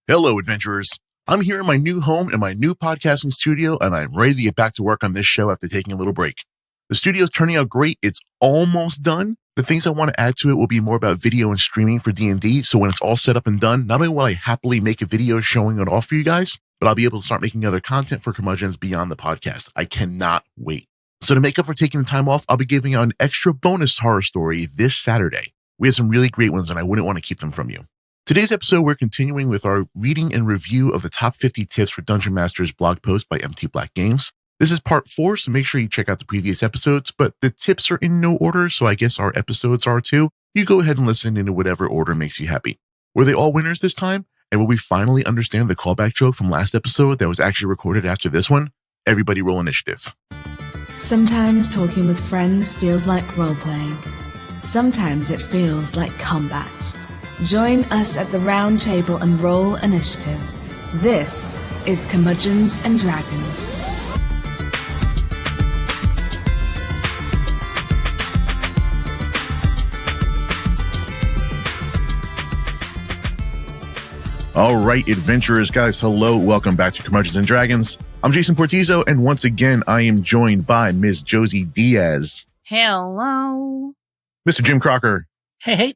Hello, adventurers. I'm here in my new home in my new podcasting studio, and I'm ready to get back to work on this show after taking a little break. The studio's turning out great. It's almost done. The things I want to add to it will be more about video and streaming for D&D, so when it's all set up and done, not only will I happily make a video showing it off for you guys, but I'll be able to start making other content for Curmudgeons beyond the podcast. I cannot wait. So to make up for taking the time off, I'll be giving out an extra bonus horror story this Saturday. We have some really great ones, and I wouldn't want to keep them from you. Today's episode, we're continuing with our reading and review of the top 50 tips for Dungeon Masters blog post by MT Black Games. This is part 4, so make sure you check out the previous episodes, but the tips are in no order, so I guess our episodes are too. You go ahead and listen in whatever order makes you happy. Were they all winners this time? And will we finally understand the callback joke from last episode that was actually recorded after this one? Everybody roll initiative. Sometimes talking with friends feels like role-playing. Sometimes it feels like combat. Join us at the round table and roll initiative. This is Curmudgeons and Dragons. All right, adventurers, guys, hello. Welcome back to Curmudgeons and Dragons. I'm Jason Portizo, and once again, I am joined by Ms. Josie Diaz. Hello. Mr. Jim Crocker. Hey.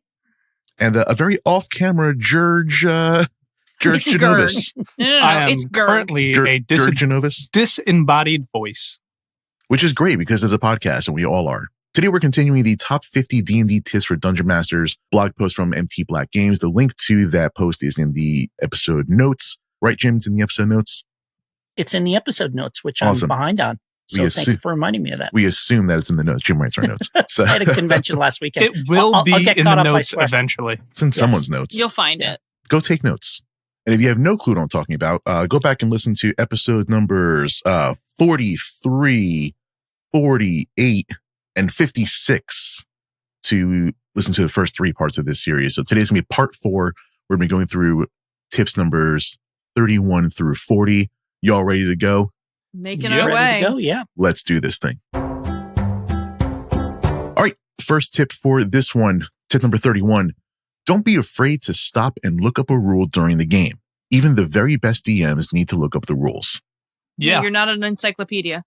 And a very off-camera George Genovis. No, it's currently a George Genovis. disembodied voice. Which is great because it's a podcast, and we all are. Today, we're continuing the top 50 D&D tips for Dungeon Masters blog post from MT Black Games. The link to that post is in the episode notes. Right, Jim? It's in the episode notes? It's in the episode notes, which Awesome. I'm behind on. So thank you for reminding me of that. We assume that it's in the notes. Jim writes our notes. So I had a convention last weekend. It will I'll be get in caught the up by notes Swear. eventually. it's in someone's notes. You'll find it. Go take notes. And if you have no clue what I'm talking about, go back and listen to episode numbers 43, 48, and 56 to listen to the first 3 parts of this series. So today's going to be part 4. We're going to be going through tips numbers 31 through 40. Y'all ready to go? Making You're our ready way. to go? Yeah. Let's do this thing. All right. First tip for this one, tip number 31. Don't be afraid to stop and look up a rule during the game. Even the very best DMs need to look up the rules. Yeah. You're not an encyclopedia.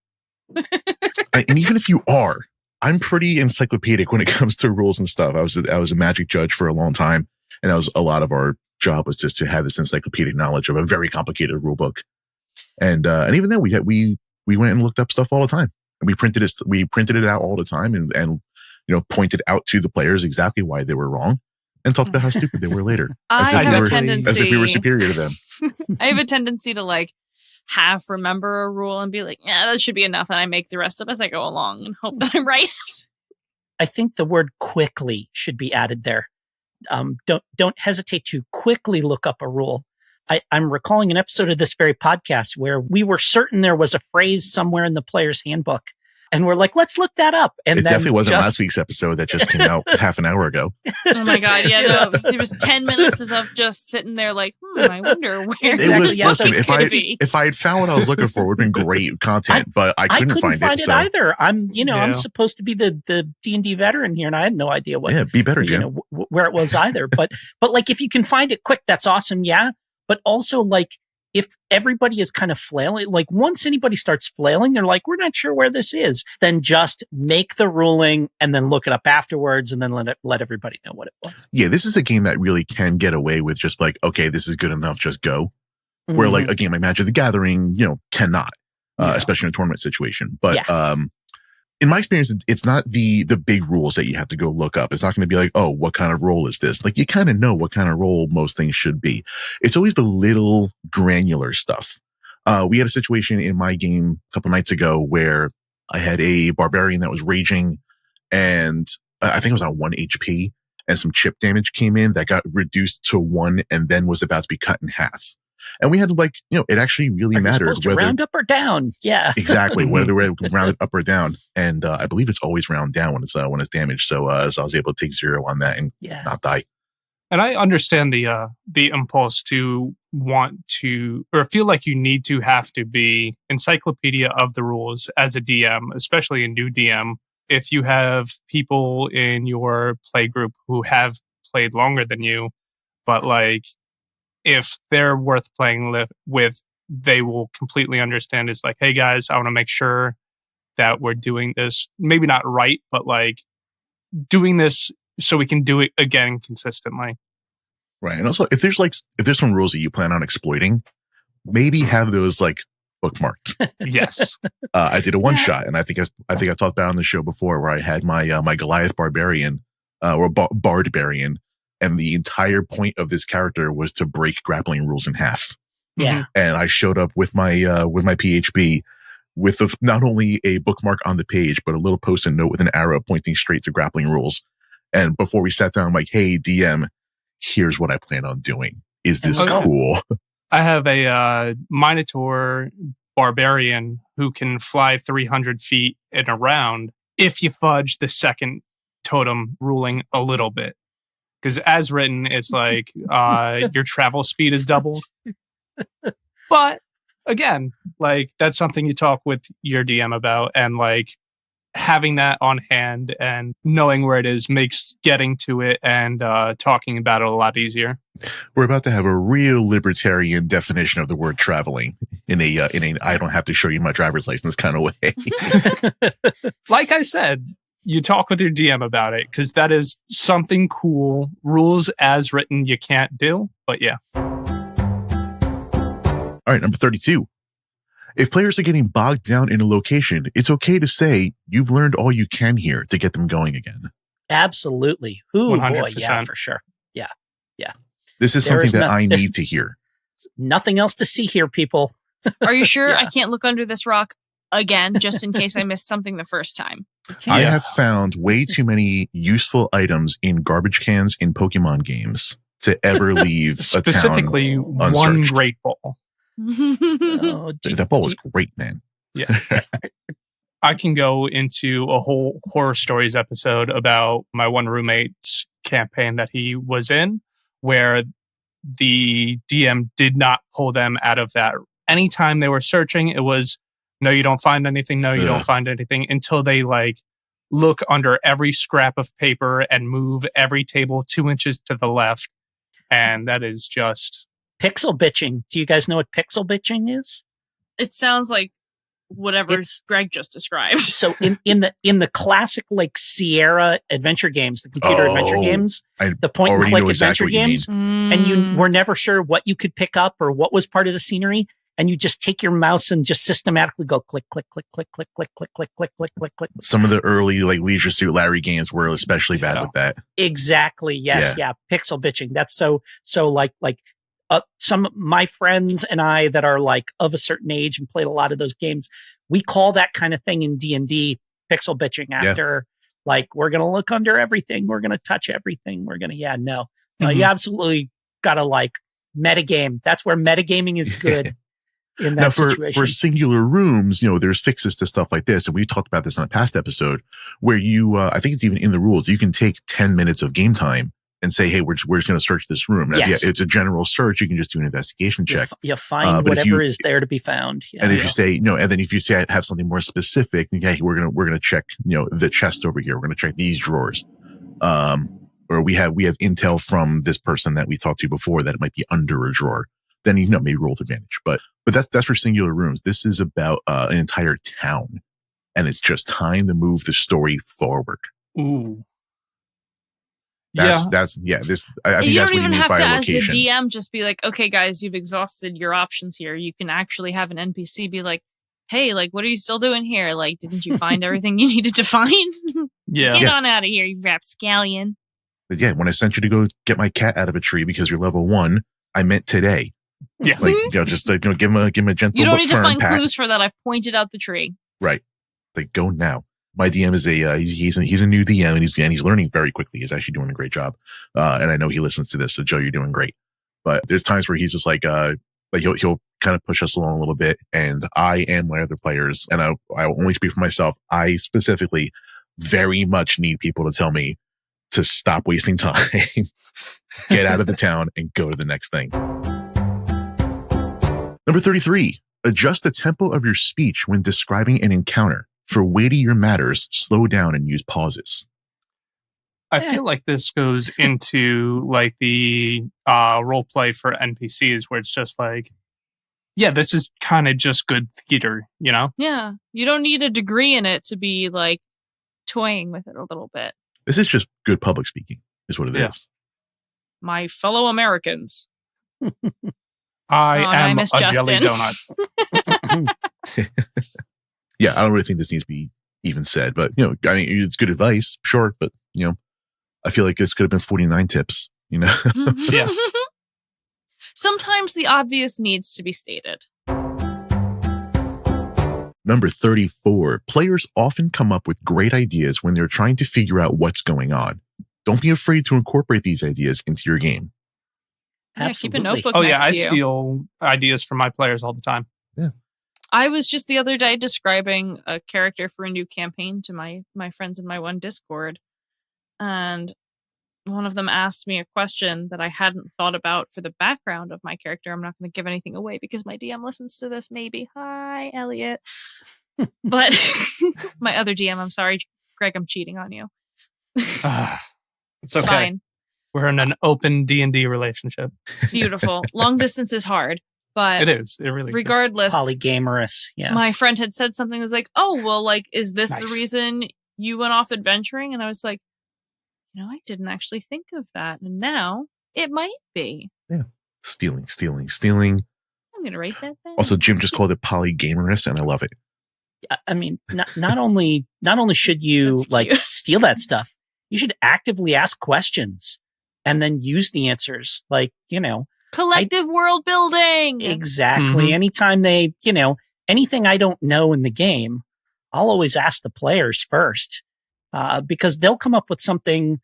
And even if you are, I'm pretty encyclopedic when it comes to rules and stuff. I was a Magic judge for a long time, and that was a lot of our job was just to have this encyclopedic knowledge of a very complicated rule book. And even then we went and looked up stuff all the time, and we printed it out all the time, and pointed out to the players exactly why they were wrong, and talked about how stupid they were later. I have a tendency, as if we were superior to them. I have a tendency to half remember a rule and be like, yeah, that should be enough. And I make the rest up as I go along and hope that I'm right. I think the word quickly should be added there. Don't hesitate to quickly look up a rule. I'm recalling an episode of this very podcast where we were certain there was a phrase somewhere in the player's handbook. And we're like, let's look that up. And it then definitely wasn't last week's episode that just came out half an hour ago. Oh my God. Yeah, no, there was 10 minutes of just sitting there like, I wonder where Exactly. It was, Yeah, listen, could be. if I had found what I was looking for, it would have been great content, but I couldn't find it. So. Either. I'm Yeah. supposed to be the D&D veteran here, and I had no idea what. Yeah, be better, Jim. Where it was either. But if you can find it quick, that's awesome. Yeah. But also if everybody is kind of flailing, once anybody starts flailing, they're like, we're not sure where this is, then just make the ruling and then look it up afterwards and then let everybody know what it was. Yeah, this is a game that really can get away with just okay, this is good enough, just go. Mm-hmm. Where a game like Magic the Gathering, cannot, especially in a tournament situation. But in my experience, it's not the big rules that you have to go look up. It's not going to be like, oh, what kind of role is this? You kind of know what kind of role most things should be. It's always the little granular stuff. We had a situation in my game a couple nights ago where I had a barbarian that was raging, and I think it was on 1 HP, and some chip damage came in that got reduced to 1 and then was about to be cut in half. And we had to it actually really mattered whether round up or down. Yeah, exactly. Whether we're rounded up or down. And I believe it's always round down when it's damaged. So I was able to take 0 on that and not die. And I understand the impulse to want to, or feel like you need to have to be encyclopedia of the rules as a DM, especially a new DM. If you have people in your play group who have played longer than you, but if they're worth playing with, they will completely understand. It's like, hey guys, I want to make sure that we're doing this, maybe not right, but like doing this so we can do it again consistently. Right. And also, if there's some rules that you plan on exploiting, maybe have those like bookmarked. Yes. I did a one shot, and I think I talked about it on the show before, where I had my my Goliath barbarian or bardbarian, and the entire point of this character was to break grappling rules in half. Yeah. And I showed up with my PHB with not only a bookmark on the page, but a little post-it note with an arrow pointing straight to grappling rules. And before we sat down, I'm like, hey, DM, here's what I plan on doing. Is this cool? I have a Minotaur barbarian who can fly 300 feet in a round if you fudge the second totem ruling a little bit. Because as written, it's like your travel speed is doubled. But again, like that's something you talk with your DM about, and like having that on hand and knowing where it is makes getting to it and talking about it a lot easier. We're about to have a real libertarian definition of the word traveling in a I don't have to show you my driver's license kind of way. Like I said, you talk with your DM about it because that is something cool. Rules as written, you can't do, but yeah. All right, number 32. If players are getting bogged down in a location, it's okay to say you've learned all you can here to get them going again. Absolutely. Ooh, 100%. boy, yeah, for sure. Yeah. This is something that I need to hear. Nothing else to see here, people. Are you sure Yeah. I can't look under this rock again, just in case I missed something the first time? I have found way too many useful items in garbage cans in Pokemon games to ever leave a Specifically, town one unsearched. great ball. Oh, That ball was great, man. Yeah. I can go into a whole horror stories episode about my one roommate's campaign that he was in, where the DM did not pull them out of that. Anytime they were searching, it was, no, you don't find anything. No, you don't find anything, until they like look under every scrap of paper and move every table 2 inches to the left. And that is just pixel bitching. Do you guys know what pixel bitching is? It sounds like whatever Greg just described. So in the classic like Sierra adventure games, the computer adventure games, the point and click adventure games, and you were never sure what you could pick up or what was part of the scenery, and you just take your mouse and just systematically go click, click, click, click, click, click, click, click, click, click, click, click. Some of the early like Leisure Suit Larry games were especially bad with that. Exactly. Yes. Yeah. Pixel bitching. That's so like some of my friends and I that are like of a certain age and played a lot of those games, we call that kind of thing in D&D pixel bitching. After like, we're going to look under everything. We're going to touch everything. We're going to, you absolutely got to like metagame. That's where metagaming is good. In that now, situation. for singular rooms, there's fixes to stuff like this. And we talked about this on a past episode where you, I think it's even in the rules, you can take 10 minutes of game time and say, hey, we're just going to search this room. Now, Yes. it's a general search. You can just do an investigation check. You find whatever is there to be found. Yeah, and if you say, and then if you say I have something more specific, okay, we're going to check, the chest over here. We're going to check these drawers. Or we have intel from this person that we talked to before that it might be under a drawer. Then, maybe roll with advantage. But that's for singular rooms. This is about an entire town, and it's just time to move the story forward. ooh. That's I think You that's don't what he even means have by to, a as the location. DM, just be like, okay, guys, you've exhausted your options here. You can actually have an NPC be like, hey, like, what are you still doing here? Like, didn't you find everything you needed to find? Yeah. Get on out of here, you rapscallion. But yeah, when I sent you to go get my cat out of a tree because you're level 1, I meant today. Yeah. Like, just like, give him a gentle You don't but need to firm find pat. clues for that. I've pointed out the tree. Right. Like, go now. My DM is he's a new DM and he's learning very quickly. He's actually doing a great job. And I know he listens to this. So Joe, you're doing great. But there's times where he's just like he'll kind of push us along a little bit. And I and my other players, and I will only speak for myself. I specifically very much need people to tell me to stop wasting time, get out of the town and go to the next thing. Number 33, adjust the tempo of your speech when describing an encounter. For weightier matters, slow down and use pauses. I feel like this goes into like the role play for NPCs where it's just like, yeah, this is kind of just good theater, you know? Yeah. You don't need a degree in it to be like toying with it a little bit. This is just good public speaking, is what it Yeah. is. My fellow Americans. I and I am miss a jelly Justin. donut. Yeah, I don't really think this needs to be even said, but I mean, it's good advice, sure, but I feel like this could have been 49 tips, Yeah. Sometimes the obvious needs to be stated. Number 34, players often come up with great ideas when they're trying to figure out what's going on. Don't be afraid to incorporate these ideas into your game. Yeah, keep a Absolutely. notebook Oh, next yeah. I to you. steal ideas from my players all the time. I was just the other day describing a character for a new campaign to my friends in my one Discord, and one of them asked me a question that I hadn't thought about for the background of my character. I'm not going to give anything away because my DM listens to this, maybe. Hi, Elliot. But my other DM, I'm sorry, Greg, I'm cheating on you. It's okay. Fine. We're in an open D&D relationship. Beautiful. Long distance is hard, but It is. It really is. regardless, Polygamorous. Yeah. my friend had said something was like, oh, well, like, is this the Nice. reason you went off adventuring? And I was like, I didn't actually think of that. And now it might be. Stealing. I'm going to write that down. Also, Jim just called it polygamorous, and I love it. I mean, not only should you That's like cute. steal that stuff, you should actively ask questions and then use the answers. Like, Collective world building. exactly. Mhm. Anytime they, anything I don't know in the game, I'll always ask the players first, because they'll come up with something,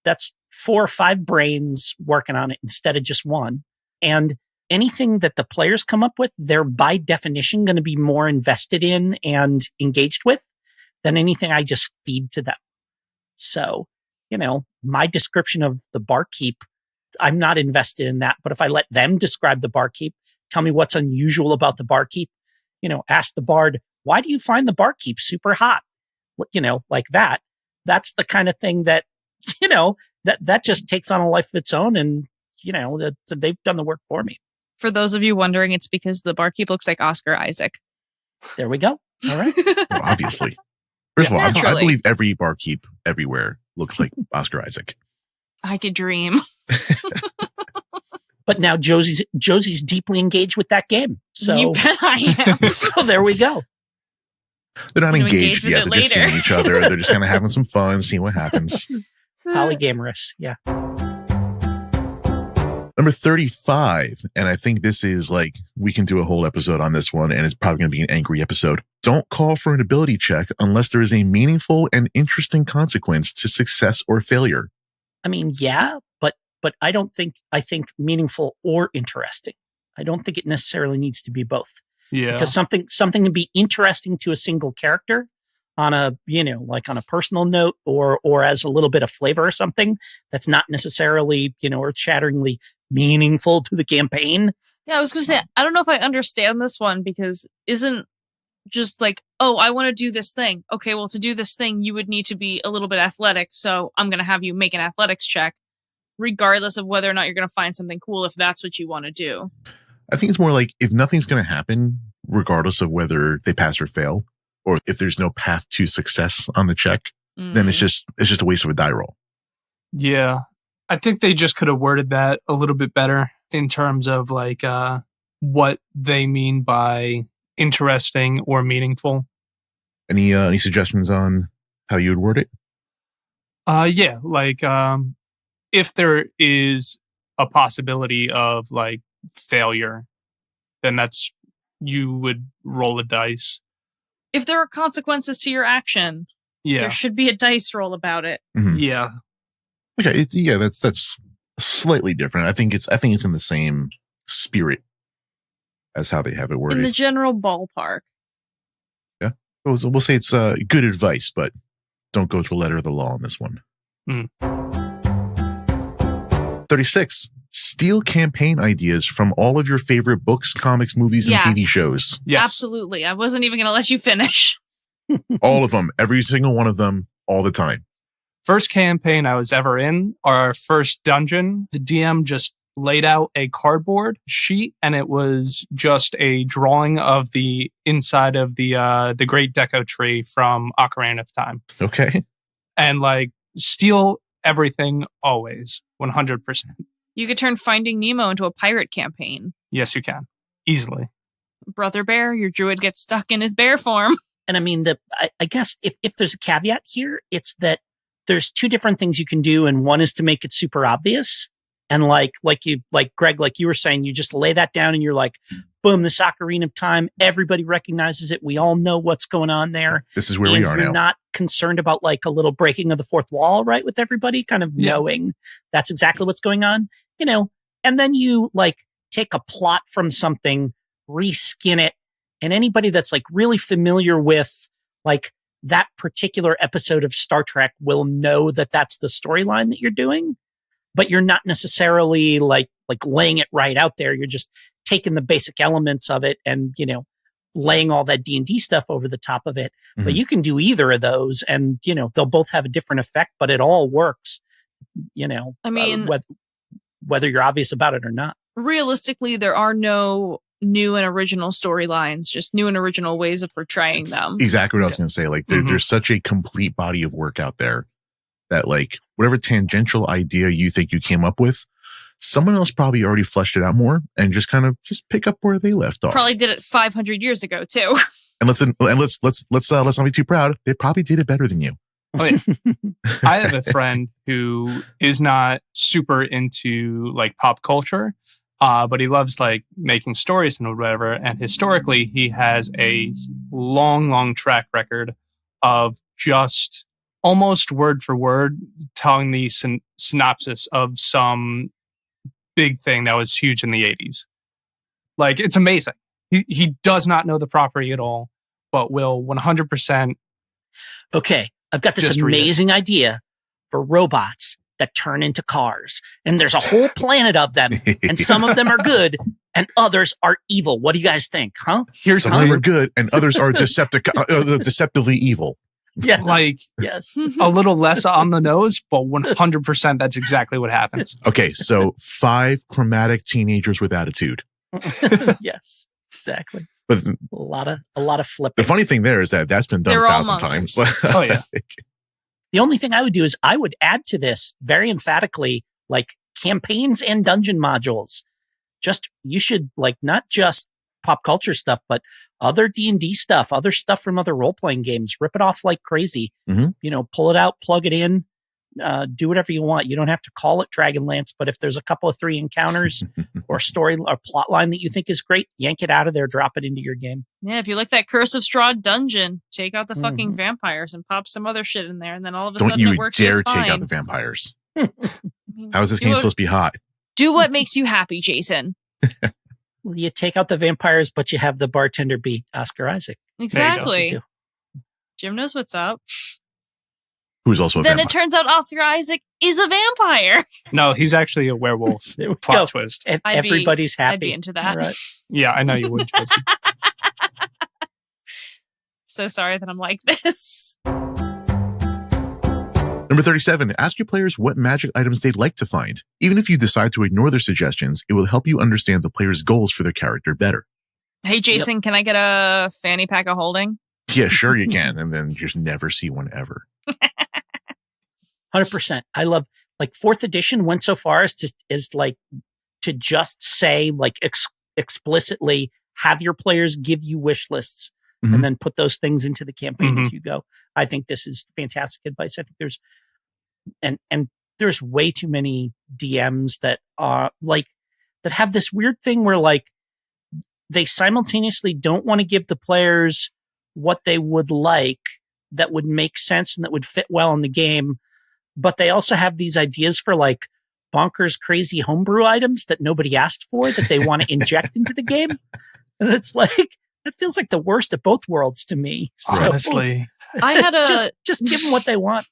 that's 4 or 5 brains working on it instead of just one. And anything that the players come up with, they're by definition going to be more invested in and engaged with than anything I just feed to them. So, my description of the barkeep, I'm not invested in that. But if I let them describe the barkeep, tell me what's unusual about the barkeep, ask the bard, why do you find the barkeep super hot? Like that. That's the kind of thing that, that just takes on a life of its own. And, they've done the work for me. For those of you wondering, it's because the barkeep looks like Oscar Isaac. There we go. All right. Well, obviously. First of all, I Naturally. believe every barkeep everywhere looks like Oscar Isaac. I could dream. But now Josie's deeply engaged with that game. So, You bet I am. so there we go. They're not Gonna engaged engage with yet. it They're just later. seeing each other. They're just kind of having some fun, seeing what happens. Polygamorous. Yeah. Number 35, and I think this is like, we can do a whole episode on this one, and it's probably going to be an angry episode. Don't call for an ability check unless there is a meaningful and interesting consequence to success or failure. I mean, yeah, but I think meaningful or interesting. I don't think it necessarily needs to be both. Yeah. Because something can be interesting to a single character on a, like on a personal note or as a little bit of flavor or something that's not necessarily, earth-shatteringly meaningful to the campaign. Yeah, I was going to say, I don't know if I understand this one because isn't just like, oh, I want to do this thing. Okay, well, to do this thing, you would need to be a little bit athletic. So I'm going to have you make an athletics check, regardless of whether or not you're going to find something cool if that's what you want to do. I think it's more like if nothing's going to happen, regardless of whether they pass or fail, or if there's no path to success on the check, then it's just a waste of a die roll. Yeah. I think they just could have worded that a little bit better in terms of like what they mean by interesting or meaningful. Any suggestions on how you would word it? Yeah, like if there is a possibility of like failure, then you would roll a dice. If there are consequences to your action, Yeah. there should be a dice roll about it. Mhm. Yeah. Okay, that's slightly different. I think it's in the same spirit as how they have it In worded. the general ballpark. We'll say it's good advice, but don't go to the letter of the law on this one. 36. Steal campaign ideas from all of your favorite books, comics, movies, and Yes. TV shows. Yes. Absolutely. I wasn't even going to let you finish. All of them, every single one of them, all the time. first campaign I was ever in, our first dungeon, the DM just laid out a cardboard sheet, and it was just a drawing of the inside of the Great Deco Tree from Ocarina of Time. Okay. And like steal everything always, 100%. You could turn Finding Nemo into a pirate campaign. Yes, you can. Easily. Brother Bear, your druid gets stuck in his bear form. And I mean, I guess if there's a caveat here, it's that there's two different things you can do. And one is to make it super obvious. And like Greg, like you were saying, you just lay that down and you're like, boom, the Ocarina of Time. Everybody recognizes it. We all know what's going on there. This is where and we are you're now. not concerned about like a little breaking of the fourth wall, right? With everybody kind of Yeah. knowing that's exactly what's going on, you know, and then you like take a plot from something, reskin it. And anybody that's like really familiar with like that particular episode of Star Trek will know that that's the storyline that you're doing, but you're not necessarily like laying it right out there. You're just taking the basic elements of it and, you know, laying all that D&D stuff over the top of it. Mhm. But you can do either of those and, you know, they'll both have a different effect, but it all works, you know, I mean, whether you're obvious about it or not. realistically, there are no new and original storylines, just new and original ways of portraying them. Exactly what I was going to say. Like Mhm. there's such a complete body of work out there that like whatever tangential idea you think you came up with, someone else probably already fleshed it out more and just kind of just pick up where they left off. Probably did it 500 years ago too. And let's not be too proud. They probably did it better than you. Oh, yeah. I have a friend who is not super into like pop culture, but he loves like making stories and whatever. And historically, he has a long track record of just almost word for word telling the synopsis of some big thing that was huge in the 80s. Like, it's amazing. He does not know the property at all, but will 100%. Okay, I've got this Just read it. amazing idea for robots that turn into cars. And there's a whole planet of them. And some of them are good and others are evil. What do you guys think? Huh? Here's Some of them are good and others are deceptively evil. Yes. like Yes. a little less on the nose, but 100% that's exactly what happens. Okay, so 5 chromatic teenagers with attitude. Yes. Exactly. But A lot of flipping. the funny thing there is that that's been done They're a all 1,000 monks. times. Oh, yeah. The only thing I would do is I would add to this very emphatically, like campaigns and dungeon modules. Just, you should like not just pop culture stuff, but other D&D stuff, other stuff from other role-playing games. Rip it off like crazy. Mhm. You know, pull it out, plug it in, do whatever you want. You don't have to call it Dragonlance, but if there's a couple of 3 encounters or story or plot line that you think is great, yank it out of there, drop it into your game. Yeah, if you like that Curse of Strahd dungeon, take out the fucking Mhm. vampires and pop some other shit in there, and then all of a Don't sudden it you works dare just fine. take out the vampires. I mean, How is this do game what- supposed to be hot? Do what makes you happy, Jason. Well, you take out the vampires, but you have the bartender be Oscar Isaac. Exactly. You do. Jim knows what's up. Who's also a Then vampire? it turns out Oscar Isaac is a vampire. No, he's actually a werewolf. There we Plot go. twist. I'd be- Everybody's happy. I'd be into that. All right. Yeah, I know you would, Jesse. So sorry that I'm like this. Number 37, ask your players what magic items they'd like to find. Even if you decide to ignore their suggestions, it will help you understand the player's goals for their character better. Hey, Jason, can I get a fanny pack of holding? Yeah, sure you can. And then just never see one ever. 100%. I love like 4th edition went so far as to just say like explicitly have your players give you wish lists Mhm. and then put those things into the campaign Mhm. as you go. I think this is fantastic advice. I think there's and there's way too many DMs that are like that have this weird thing where like they simultaneously don't want to give the players what they would like that would make sense and that would fit well in the game, but they also have these ideas for like bonkers crazy homebrew items that nobody asked for that they want to inject into the game. And it's like that feels like the worst of both worlds to me. So, Honestly. I had a just give them what they want.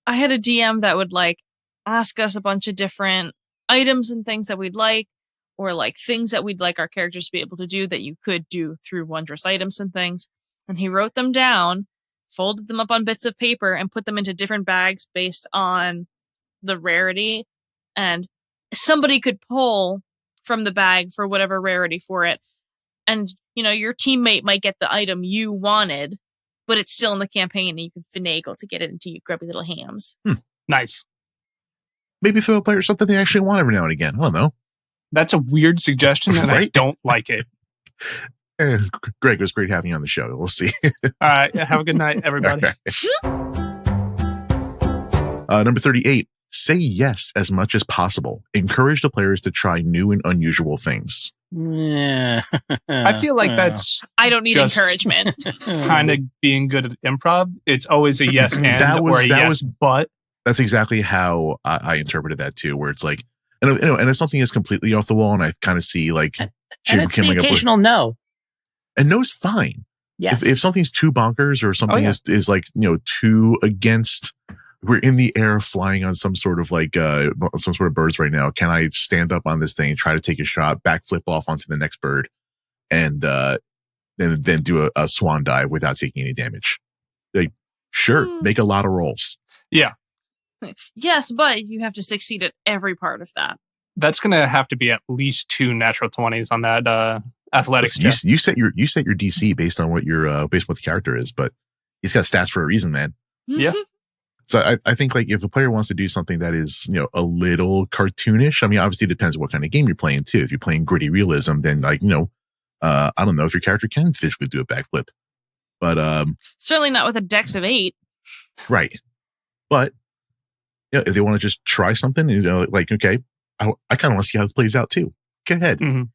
I had a DM that would like ask us a bunch of different items and things that we'd like, or like things that we'd like our characters to be able to do that you could do through wondrous items and things. And he wrote them down, folded them up on bits of paper, and put them into different bags based on the rarity. And somebody could pull from the bag for whatever rarity for it. And, your teammate might get the item you wanted, but it's still in the campaign and you can finagle to get it into your grubby little hands. Nice. Maybe throw a player something they actually want every now and again. I don't know. That's a weird suggestion, and I Right? don't like it. Greg, it was great having you on the show. We'll see. All right. Have a good night, everybody. Number 38, say yes as much as possible. Encourage the players to try new and unusual things. Yeah. I feel like that's I don't need Just- encouragement. kind of being good at improv. It's always a yes and or a yes but. That's exactly how I interpreted that too, where it's like, and if something is completely off the wall and I kind of see like, And Jim it's the coming up with- occasional no. and no's fine. Yes. If something's too bonkers or something yeah. is like, too against, we're in the air flying on some sort of like, some sort of birds right now. Can I stand up on this thing, try to take a shot, backflip off onto the next bird and, then do a swan dive without taking any damage? Like, sure, make a lot of rolls. Yeah. Yes, but you have to succeed at every part of that. That's going to have to be at least 2 natural 20s on that athletics check. You set your DC based on what your, based on what the character is, but he's got stats for a reason, man. Yeah. So I think like if the player wants to do something that is, a little cartoonish, I mean, obviously it depends what kind of game you're playing too. If you're playing gritty realism, then like, I don't know if your character can physically do a backflip, but, Certainly not with a dex of 8. right. But if they want to just try something, like, okay, I kind of want to see how this plays out too. Go ahead. Mhm.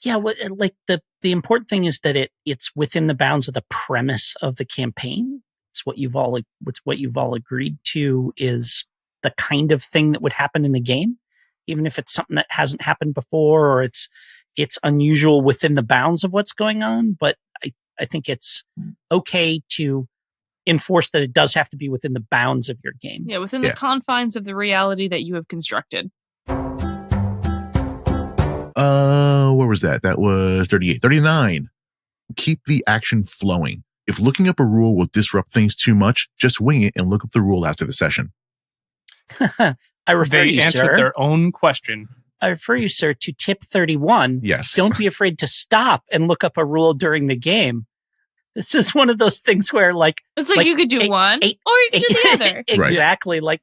Yeah, like the important thing is that it's within the bounds of the premise of the campaign. It's what you've all agreed to is the kind of thing that would happen in the game, even if it's something that hasn't happened before or it's unusual within the bounds of what's going on. But I think it's okay to enforce that it does have to be within the bounds of your game. Yeah, within the confines of the reality that you have constructed. Where was that? That was 38. 39. Keep the action flowing. If looking up a rule will disrupt things too much, just wing it and look up the rule after the session. I refer They you, answered sir. their own question. I refer you, sir, to tip 31. Yes. Don't be afraid to stop and look up a rule during the game. This is one of those things where like It's like you could do one, or you could do the other. Exactly. Like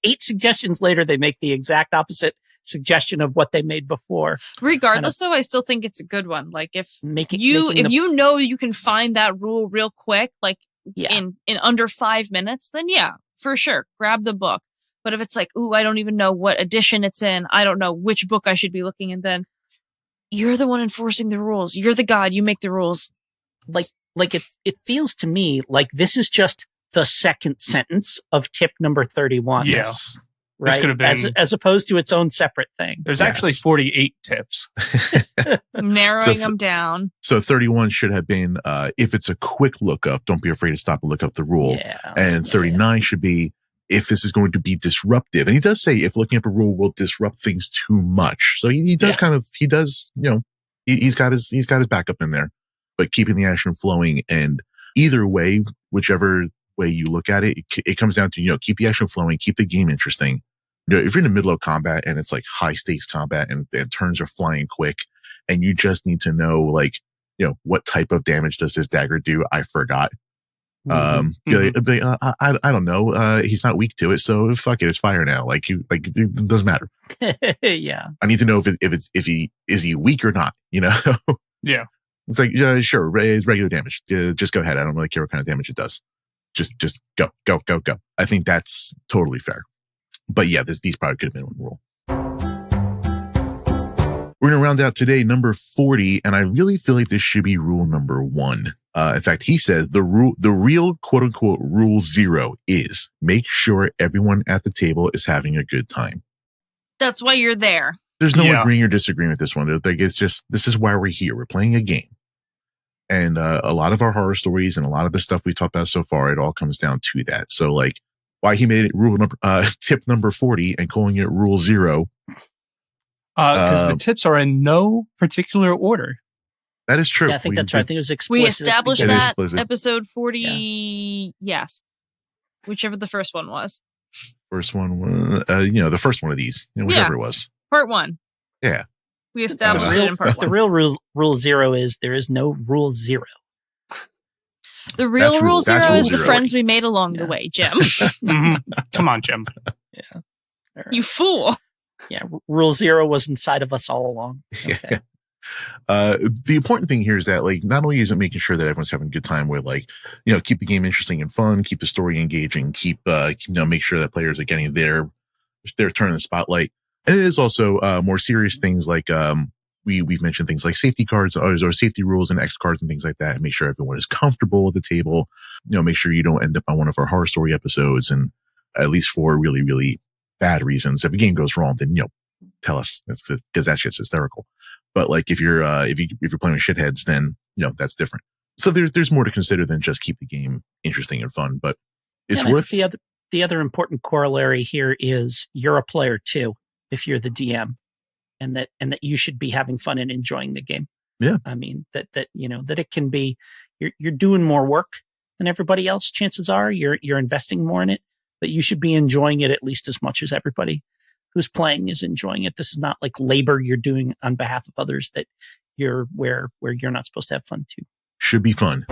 8 suggestions later, they make the exact opposite suggestion of what they made before. Regardless, though, I still think it's a good one. Like if Making you know you can find that rule real quick, like Yeah. in under 5 minutes, then yeah, for sure, grab the book. But if it's like, ooh, I don't even know what edition it's in, I don't know which book I should be looking in, then you're the one enforcing the rules. You're the god. You make the rules. like it feels to me like this is just the second sentence of tip number 31. Yeah. Yes. Right. This could have been- as opposed to its own separate thing. There's Yes. actually 48 tips. Narrowing So them down. So 31 should have been, if it's a quick lookup, don't be afraid to stop and look up the rule. Yeah. And 39 should be, if this is going to be disruptive. And he does say if looking up a rule will disrupt things too much. So he does he's got his backup in there, but keeping the action flowing. And either way, whichever way you look at it, it comes down to, keep the action flowing, keep the game interesting. If you're in the middle of combat and it's like high stakes combat and turns are flying quick and you just need to know, like, what type of damage does this dagger do? I forgot. I don't know. He's not weak to it, so fuck it. It's fire now. It doesn't matter. Yeah. I need to know if he is weak or not. Yeah. It's like sure, it's regular damage. Just go ahead. I don't really care what kind of damage it does. Just go. I think that's totally fair. But yeah, these probably could have been one rule. We're going to round out today, number 40, and I really feel like this should be rule number 1. In fact, he says the real quote unquote rule 0 is make sure everyone at the table is having a good time. That's why you're there. There's no Yeah. agreeing or disagreeing with this one. Like, it's just, this is why we're here. We're playing a game. And a lot of our horror stories and a lot of the stuff we talked about so far, it all comes down to that. So like why he made it tip number 40 and calling it rule 0. Because the tips are in no particular order. That is true. Yeah, I think that's right. I think it was explicit. We established It is that explicit. episode 40. Yes. Whichever the first one was. First one was, the first one of these, whichever it was. Part 1. Yeah. We established it in part 1. The real rule 0 is there is no rule 0. The real That's rule rule- that's 0 rule is the 0. friends we made along the Yeah. way, Jim. Mhm. Come on, Jim. Yeah. All right. You fool. Yeah, rule 0 was inside of us all along. Okay. The important thing here is that, like, not only is it making sure that everyone's having a good time with, like, keep the game interesting and fun, keep the story engaging, make sure that players are getting their turn in the spotlight. And it is also more serious things like we've mentioned things like safety cards or safety rules and X cards and things like that, and make sure everyone is comfortable at the table. Make sure you don't end up on one of our horror story episodes, and at least for really, really bad reasons. If a game goes wrong, then tell us. That's because that shit's hysterical. But like if you're playing with shitheads, then that's different. So there's more to consider than just keep the game interesting and fun. But it's And I worth think the other important corollary here is you're a player too if you're the DM, and that you should be having fun and enjoying the game. Yeah. I mean that it can be you're doing more work than everybody else. Chances are you're investing more in it, but you should be enjoying it at least as much as everybody who's playing is enjoying it. This is not like labor you're doing on behalf of others that you're where you're not supposed to have fun too. should be fun.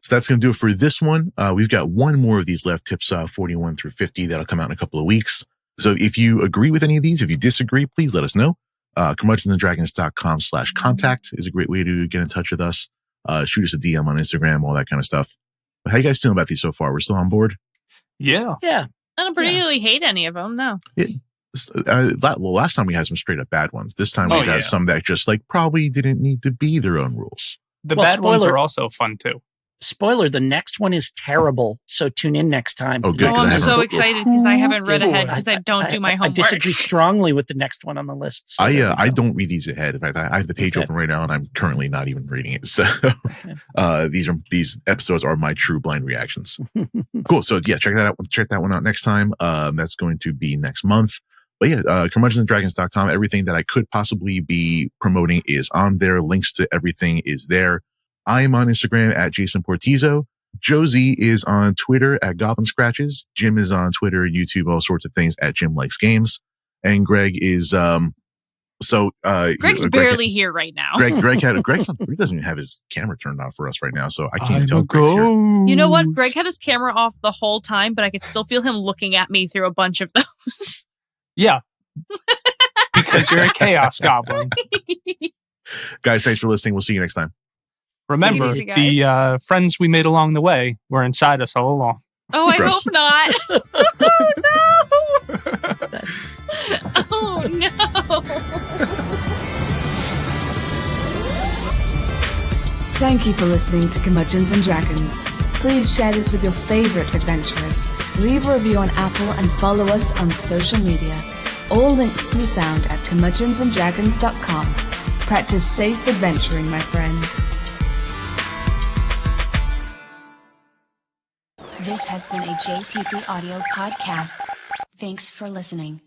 So that's going to do it for this one. We've got one more of these left, tips 41 through 50. That'll come out in a couple of weeks. So if you agree with any of these, if you disagree, please let us know. curmudgeonanddragons.com/contact is a great way to get in touch with us. Shoot us a DM on Instagram, all that kind of stuff. But how you guys feeling about these so far? We're still on board? Yeah. Yeah. I don't particularly hate any of them, no. Last time we had some straight up bad ones. This time we had some that just like probably didn't need to be their own rules. The Well, bad ones spoiler- are also fun too. Spoiler, the next one is terrible. So tune in next time. Oh, good, Oh, 'cause I I'm haven't- so excited because I haven't read Ooh, ahead because I don't do my I homework. disagree strongly with the next one on the list. So there we I go. don't read these ahead. In fact, I have the page Okay. open right now and I'm currently not even reading it. So these episodes are my true blind reactions. Cool. So yeah, check that out. Check that one out next time. That's going to be next month. But yeah, curmudgeonanddragons.com. Everything that I could possibly be promoting is on there. Links to everything is there. I'm on Instagram at Jason Portizo. Josie is on Twitter at Goblin Scratches. Jim is on Twitter, YouTube, all sorts of things at Jim Likes Games. And Greg is Greg's Greg- barely here right now. Greg doesn't even have his camera turned on for us right now, so I can't even tell. Greg's here. You know what? Greg had his camera off the whole time, but I could still feel him looking at me through a bunch of those. Yeah. Because you're a chaos goblin. Guys, thanks for listening. We'll see you next time. Remember, Easy, guys. the friends we made along the way were inside us all along. Oh, I Gross. hope not. Oh, no. Oh, no. Thank you for listening to Curmudgeons and Dragons. Please share this with your favorite adventurers. Leave a review on Apple and follow us on social media. All links can be found at curmudgeonsanddragons.com. Practice safe adventuring, my friends. This has been a JTP Audio podcast. Thanks for listening.